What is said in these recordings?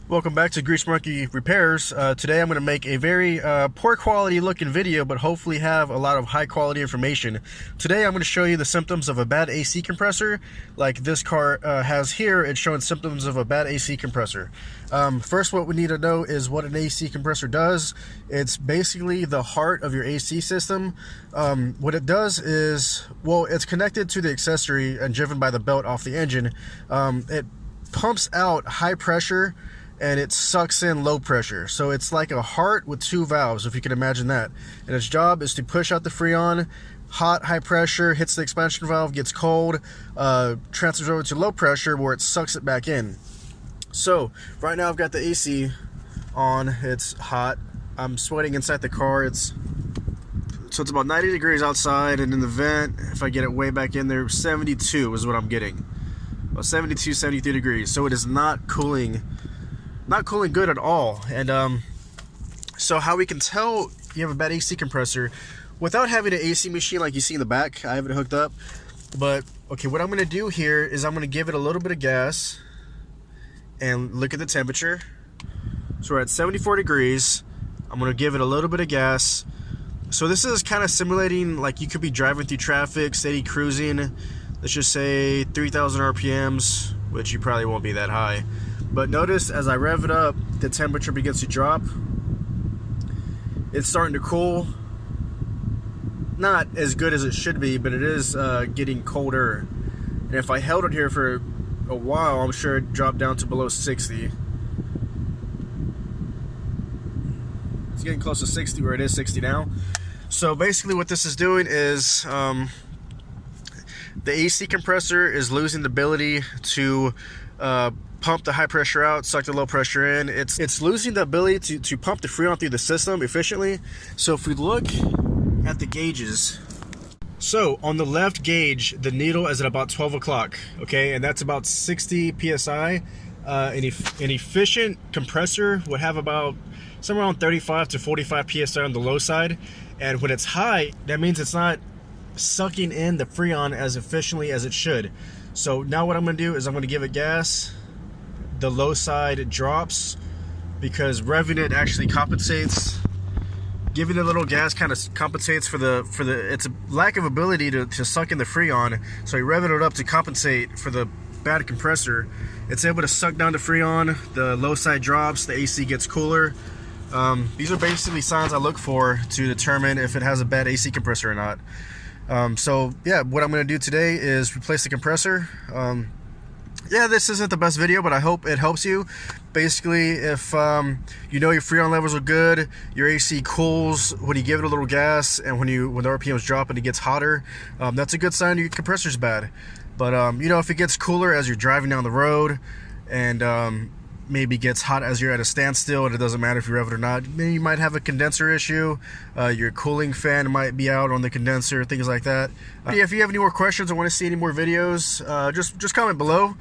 Welcome back to Grease Monkey Repairs. Today I'm going to make a very poor quality looking video, but hopefully have a lot of high quality information. Today I'm going to show you the symptoms of a bad AC compressor. Like this car has here, it's showing symptoms of a bad AC compressor. First, what we need to know is what an AC compressor does. It's basically the heart of your AC system. What it does is, well, it's connected to the accessory and driven by the belt off the engine. It pumps out high pressure and it sucks in low pressure. So it's like a heart with two valves, if you can imagine that. And its job is to push out the Freon. Hot, high pressure, hits the expansion valve, gets cold, transfers over to low pressure where it sucks it back in. So right now I've got the AC on, it's hot. I'm sweating inside the car. So it's about 90 degrees outside, and in the vent, if I get it way back in there, 72 is what I'm getting. About 72, 73 degrees. So it is not cooling good at all. And so how we can tell you have a bad AC compressor without having an AC machine like you see in the back. I have it hooked up, but okay, what I'm going to do here is I'm going to give it a little bit of gas and look at the temperature. So we're at 74 degrees. I'm going to give it a little bit of gas. So this is kind of simulating like you could be driving through traffic, steady cruising, let's just say 3,000 RPMs, which you probably won't be that high. But notice as I rev it up, the temperature begins to drop. It's starting to cool. Not as good as it should be, but it is getting colder. And if I held it here for a while, I'm sure it dropped down to below 60. It's getting close to 60 where it is 60 now. So basically what this is doing is the AC compressor is losing the ability to pump the high pressure out, suck the low pressure in. It's losing the ability to pump the Freon through the system efficiently. So if we look at the gauges, so on the left gauge, the needle is at about 12 o'clock, okay, and that's about 60 psi. An efficient compressor would have about somewhere around 35 to 45 psi on the low side, and when it's high, that means it's not sucking in the Freon as efficiently as it should. So now what I'm going to do is I'm going to give it gas. The low side drops because revving it actually compensates. Giving it a little gas kind of compensates for its lack of ability to suck in the Freon. So you rev it up to compensate for the bad compressor. It's able to suck down the Freon. The low side drops. The AC gets cooler. These are basically signs I look for to determine if it has a bad AC compressor or not. So yeah, what I'm going to do today is replace the compressor. Yeah, this isn't the best video, but I hope it helps you. Basically, if you know your Freon levels are good, your AC cools when you give it a little gas, and when the RPMs drop and it gets hotter, that's a good sign your compressor's bad. But you know, if it gets cooler as you're driving down the road, and maybe gets hot as you're at a standstill, and it doesn't matter if you rev it or not, maybe you might have a condenser issue. Your cooling fan might be out on the condenser, things like that. Yeah, if you have any more questions or want to see any more videos, just comment below.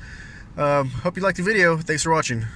Hope you liked the video. Thanks for watching.